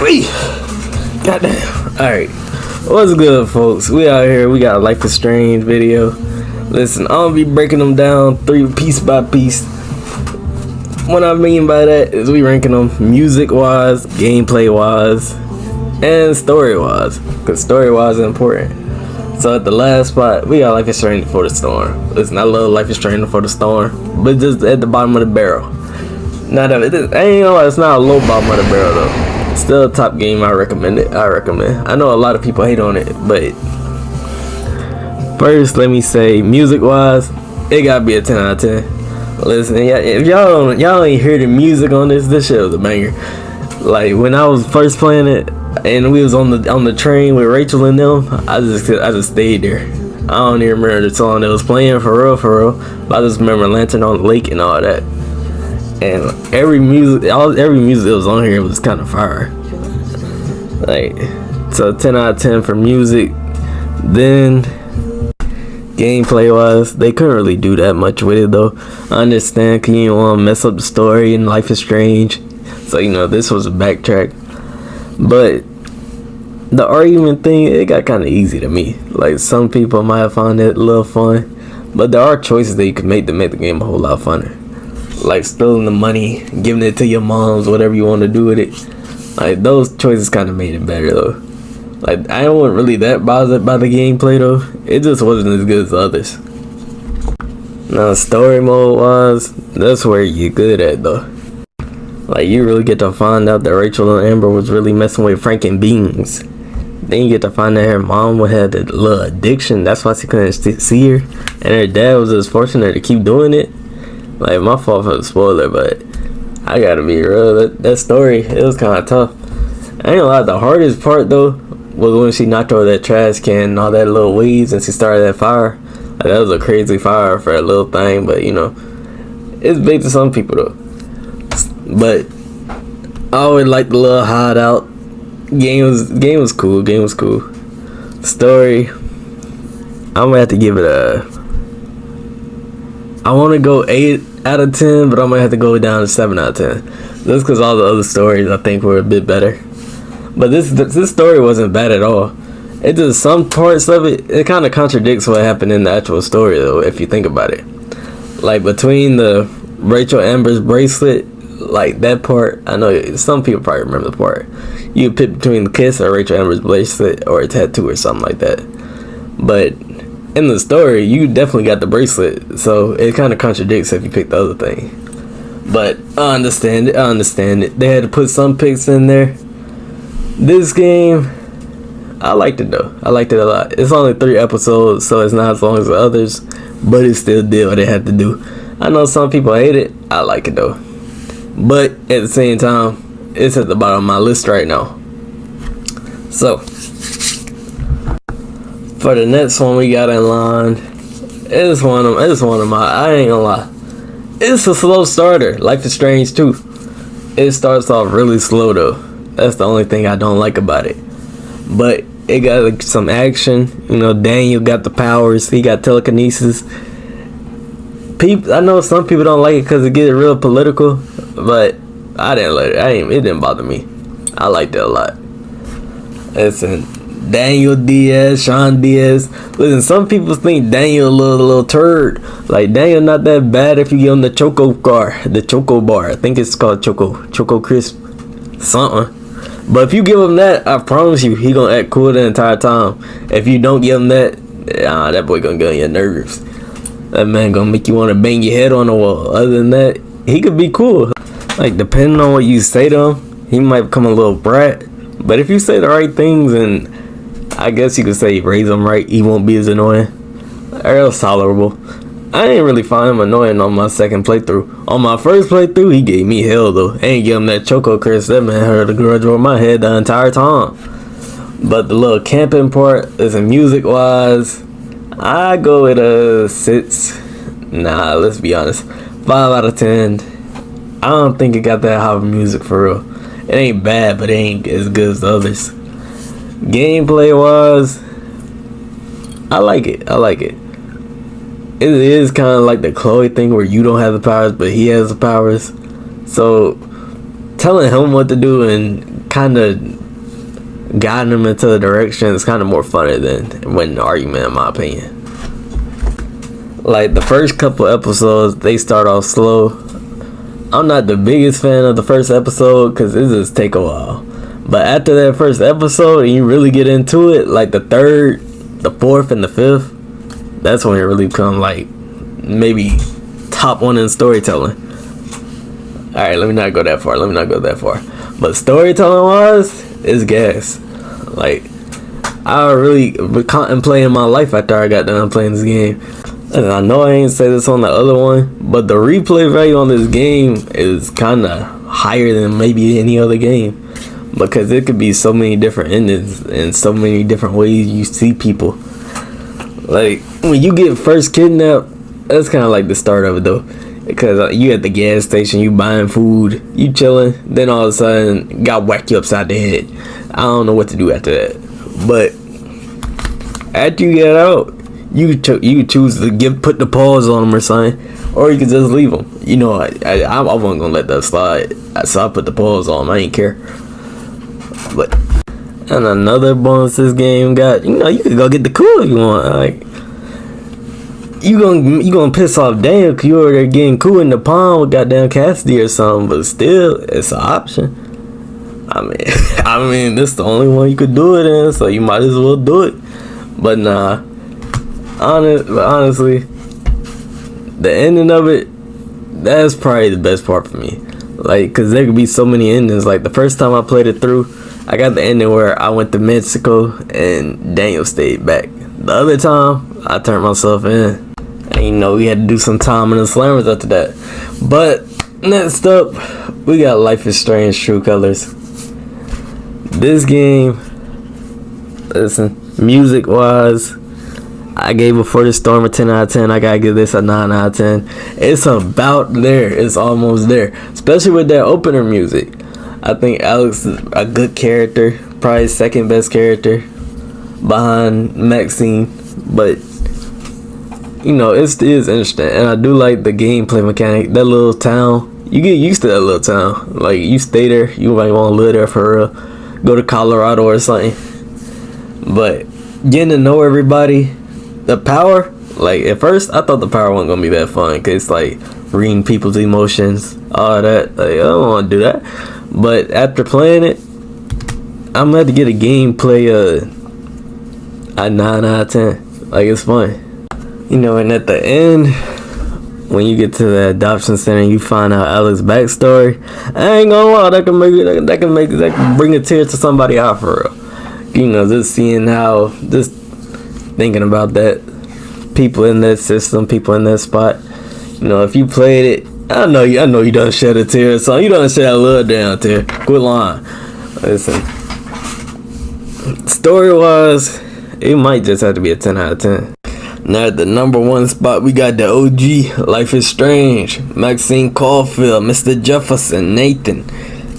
Goddamn. Alright. What's good, folks? We out here. We got a Life is Strange video. Listen, I'm gonna be breaking them down piece by piece. What I mean by that is we ranking them music wise, gameplay wise, and story wise. Because story wise is important. So at the last spot, we got Life is Strange Before the Storm. Listen, I love Life is Strange Before the Storm, but just at the bottom of the barrel. Not that I ain't gonna lie, it's not a low bottom of the barrel though. Still a top game. I recommend it. I know a lot of people hate on it, but first let me say, music wise, it gotta be a 10 out of 10. Listen, if y'all ain't hear the music on this shit was a banger. Like when I was first playing it and we was on the train with Rachel and them, I just stayed there. I don't even remember the song that was playing for real, but I just remember Lantern on the Lake and all that. And every music that was on here was kind of fire. Like, so 10 out of 10 for music. Then gameplay wise, they couldn't really do that much with it though. I understand, cause you don't want to mess up the story and Life is Strange, so this was a backtrack. But the argument thing, it got kind of easy to me. Like, some people might have found it a little fun, but there are choices that you can make to make the game a whole lot funner. Like stealing the money, giving it to your moms, whatever you want to do with it. Like, those choices kind of made it better though. Like, I wasn't really that bothered by the gameplay though. It just wasn't as good as others. Now story mode wise, that's where you're good at though. Like, you really get to find out that Rachel and Amber was really messing with Frank and Beans. Then you get to find out her mom would have the little addiction. That's why she couldn't see her, and her dad was just forcing her to keep doing it. Like, my fault for the spoiler, but I gotta be real. That story, it was kind of tough. I ain't gonna lie, the hardest part though was when she knocked over that trash can and all that little weeds and she started that fire. Like, that was a crazy fire for a little thing, but it's big to some people though. But I always liked the little hideout. Game was cool. Story, I'm gonna have to give it I want to go 8 out of 10, but I'm gonna have to go down to 7 out of 10. Just because all the other stories I think were a bit better. But this story wasn't bad at all. It just, some parts of it kind of contradicts what happened in the actual story though, if you think about it. Like, between the Rachel Amber's bracelet, like that part, I know some people probably remember the part. You pick between the kiss or Rachel Amber's bracelet or a tattoo or something like that. But in the story, you definitely got the bracelet, so it kind of contradicts if you pick the other thing. But I understand it. They had to put some picks in there. This game, I liked it though. I liked it a lot. It's only 3 episodes, so it's not as long as the others, but it still did what it had to do. I know some people hate it. I like it though. But at the same time, it's at the bottom of my list right now. So, for the next one we got in line, it's one of my, I ain't gonna lie, it's a slow starter. Life is Strange 2. It starts off really slow though. That's the only thing I don't like about it. But it got like some action. Daniel got the powers. He got telekinesis. I know some people don't like it because it gets real political, but I didn't like it. It didn't bother me. I liked it a lot. Listen, Daniel Diaz, Sean Diaz. Listen, some people think Daniel a little turd. Like, Daniel not that bad if you give him the Choco bar. I think it's called Choco Crisp, something. But if you give him that, I promise you, he gonna act cool the entire time. If you don't give him that, that boy gonna get on your nerves. That man gonna make you want to bang your head on the wall. Other than that, he could be cool. Like, depending on what you say to him, he might become a little brat. But if you say the right things, and I guess you could say raise him right, he won't be as annoying. Or else tolerable. I didn't really find him annoying on my second playthrough. On my first playthrough, he gave me hell though. I ain't give him that Choco curse. That man heard a grudge over my head the entire time. But the little camping part, is music wise, I go with a 6. Nah, let's be honest. 5 out of 10. I don't think it got that high of music for real. It ain't bad, but it ain't as good as the others. Gameplay wise, I like it. It is kind of like the Chloe thing where you don't have the powers, but he has the powers. So telling him what to do and kind of guiding them into the direction is kind of more funny than winning the argument, in my opinion. Like, the first couple episodes, they start off slow. I'm not the biggest fan of the first episode because it just take a while. But after that first episode, and you really get into it, like the third, the fourth, and the fifth, that's when it really become like maybe top one in storytelling. Alright, let me not go that far. But storytelling wise, it's gas. Like, I really been contemplating my life after I got done playing this game. And I know I ain't say this on the other one, but the replay value on this game is kind of higher than maybe any other game. Because it could be so many different endings and so many different ways you see people. Like, when you get first kidnapped, that's kind of like the start of it though. Because you at the gas station, you buying food, you chilling, then all of a sudden, God whack you upside the head. I don't know what to do after that. But after you get out, you choose to put the pause on them or something, or you can just leave them. You know, I wasn't gonna let that slide, so I put the pause on them. I ain't care. But and another bonus this game got, you know, you could go get the cool if you want. Like, you gonna piss off Daniel because you over there getting cool in the pond with goddamn Cassidy or something, but still, it's an option. I mean, this is the only one you could do it in, so you might as well do it. But nah, honestly, the ending of it, that's probably the best part for me. Like, cause there could be so many endings. Like, the first time I played it through, I got the ending where I went to Mexico and Daniel stayed back. The other time, I turned myself in. And you know, we had to do some time in the slammers after that. But next up, we got Life is Strange True Colors. This game, listen, music wise, I gave Before the Storm a 10 out of 10. I gotta give this a 9 out of 10. It's about there. It's almost there. Especially with that opener music. I think Alex is a good character. Probably second best character behind Maxine. But, you know, it is interesting. And I do like the gameplay mechanic. That little town, you get used to that little town. Like, you stay there. You might want to live there for real. Go to Colorado or something. But getting to know everybody. The power, like, at first, I thought the power wasn't going to be that fun. Because it's like reading people's emotions, all that. Like, I don't want to do that. But after playing it, I'm going to have to get a gameplay a 9 out of 10. Like, it's fun. You know, and at the end, when you get to the adoption center and you find out Alex's backstory, I ain't gonna lie, that can bring a tear to somebody out for real. You know, just seeing how, just thinking about that, people in that system, people in that spot. You know, if you played it, I know you done shed a tear, so you done shed a little damn tear. Quit lying. Listen, story wise, it might just have to be a 10 out of 10. Now at the number one spot, we got the OG, Life is Strange, Maxine Caulfield, Mr. Jefferson, Nathan,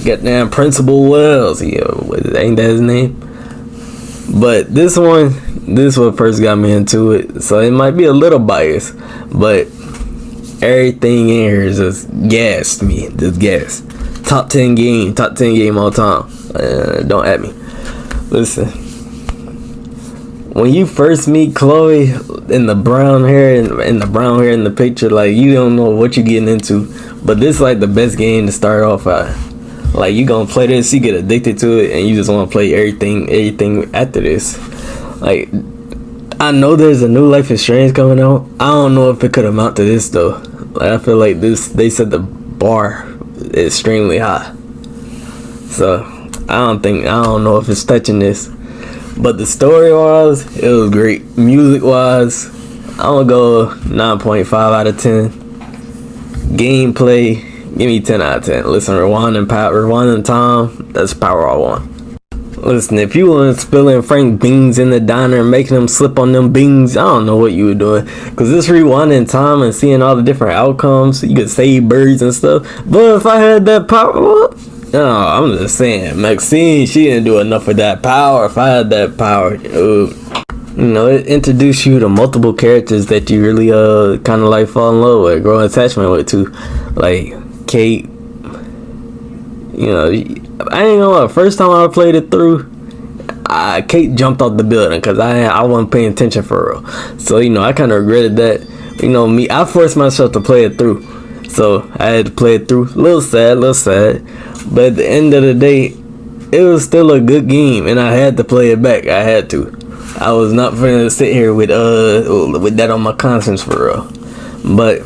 goddamn Principal Wells, ain't that his name? But this one first got me into it, so it might be a little biased, but everything in here is just gas to me, just gas. Top 10 game all time. Don't at me. Listen, when you first meet Chloe in the brown hair in the picture, like, you don't know what you're getting into, but this is like the best game to start off at. Like, you gonna play this, you get addicted to it, and you just want to play everything after this. Like, I know there's a new Life is Strange coming out. I don't know if it could amount to this though. Like, I feel like they set the bar extremely high. So I don't know if it's touching this. But the story wise, it was great. Music wise, I'm gonna go 9.5 out of 10. Gameplay, give me 10 out of 10. Listen, rewinding time, that's power I want. Listen, if you weren't spilling Frank beans in the diner and making them slip on them beans, I don't know what you were doing. Because this rewinding time and seeing all the different outcomes, you could save birds and stuff. But if I had that power, no, I'm just saying, Maxine, she didn't do enough of that power. If I had that power, you know, it introduced you to multiple characters that you really kind of like fall in love with, grow attachment with too. Like Kate, you know, I ain't gonna lie, first time I played it through, Kate jumped off the building because I wasn't paying attention for real. So I kind of regretted that. Me, I forced myself to play it through, so I had to play it through. A little sad. But at the end of the day, it was still a good game, and I had to play it back. I had to. I was not finna sit here with that on my conscience for real. But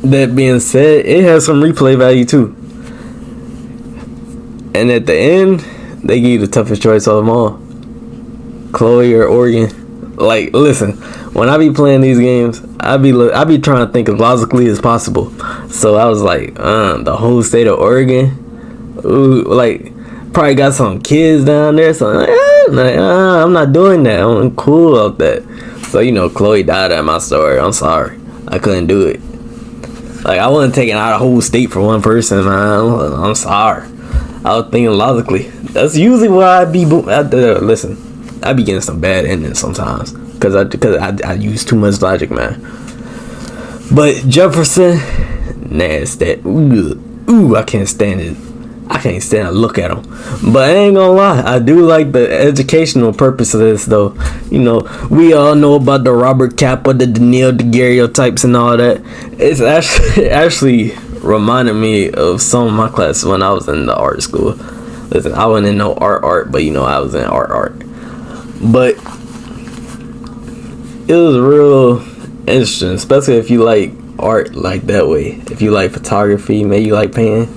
that being said, it has some replay value too. And at the end, they give you the toughest choice of them all, Chloe or Oregon. Like, listen, when I be playing these games, I be trying to think as logically as possible. So I was like, the whole state of Oregon, ooh, like, probably got some kids down there. So I'm not doing that. I'm cool off that. So Chloe died at my story. I'm sorry, I couldn't do it. Like, I wasn't taking out a whole state for one person, man. I'm sorry. I was thinking logically. That's usually why I be listen. I be getting some bad endings sometimes because I use too much logic, man. But Jefferson, nasty. Ooh, I can't stand it. I can't stand to look at him. But I ain't gonna lie, I do like the educational purpose of this, though. We all know about the Robert Capa, the Daniel daguerreotypes and all that. It's actually reminded me of some of my classes when I was in the art school. Listen, I wasn't in no art, but I was in art. But it was real interesting, especially if you like art like that way. If you like photography, maybe you like painting.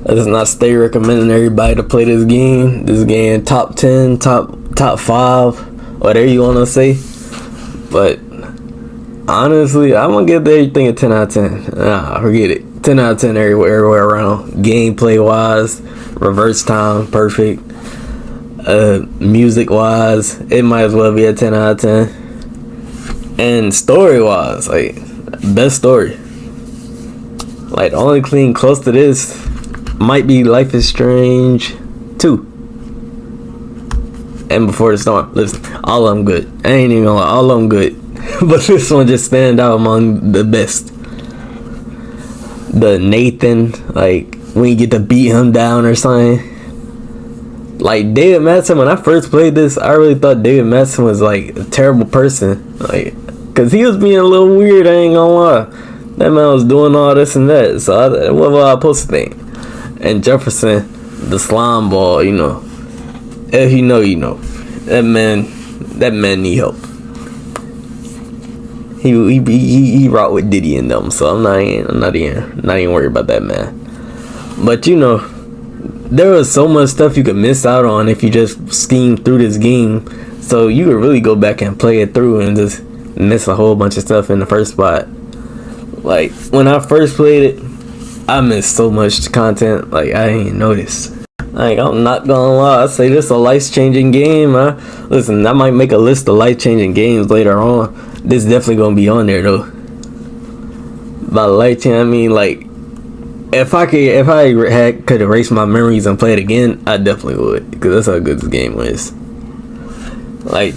Let's not stay recommending everybody to play this game. This game top 10, top 5, whatever you want to say. But honestly, I'm gonna give everything a 10 out of 10. Nah, forget it. 10 out of 10 everywhere around. Gameplay wise, reverse time, perfect. Music wise, it might as well be a 10 out of 10. And story wise, like, best story. Like, the only clean close to this might be Life is Strange 2 and Before the Storm. Listen, all of them good. I ain't even gonna lie, all of them good. But this one just stand out among the best. The Nathan, like, when you get to beat him down or something. Like, David Madsen, when I first played this, I really thought David Madsen was like a terrible person. Like, cause he was being a little weird, I ain't gonna lie. That man was doing all this and that. So what was I supposed to think? And Jefferson, the slime ball, if you know, that man need help. He rocked with Diddy and them, so I'm not even worried about that man. But there was so much stuff you could miss out on if you just scheme through this game. So you could really go back and play it through and just miss a whole bunch of stuff in the first spot. Like, when I first played it, I missed so much content, like, I ain't noticed. Like, I'm not gonna lie, I say this a life-changing game, man. Listen, I might make a list of life-changing games later on. This definitely gonna be on there, though. By life-changing, I mean, like, if I could erase my memories and play it again, I definitely would, because that's how good this game is. Like,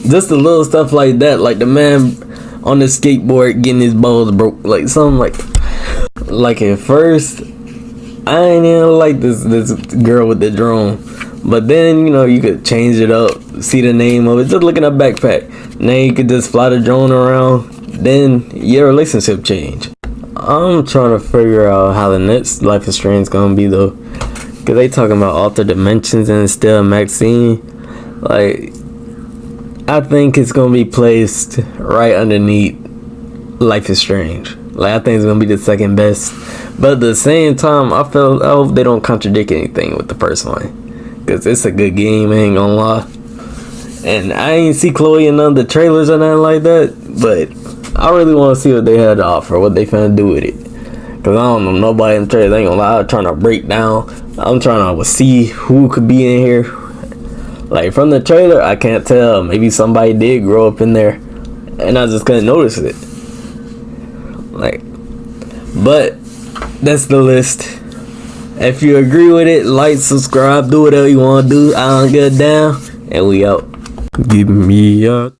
just the little stuff like that, like the man on the skateboard getting his balls broke, like something like at first I ain't even like this girl with the drone, but then you could change it up, see the name of it, just look at a backpack. Now you could just fly the drone around, then your relationship change. I'm trying to figure out how the next Life is Strange gonna be, though, because they talking about altered dimensions and still Maxine. Like, I think it's gonna be placed right underneath Life is Strange. Like, I think it's gonna be the second best, but at the same time, I hope they don't contradict anything with the first one, because it's a good game, I ain't gonna lie. And I ain't see Chloe in none of the trailers or nothing like that, but I really want to see what they had to offer, what they finna do with it. Cause I don't know nobody in the trailers, I ain't gonna lie. I'm trying to break down, I'm trying to see who could be in here. Like, from the trailer, I can't tell. Maybe somebody did grow up in there, and I just couldn't notice it. Like, but that's the list. If you agree with it, like, subscribe, do whatever you want to do. I don't get down, and we out. Give me a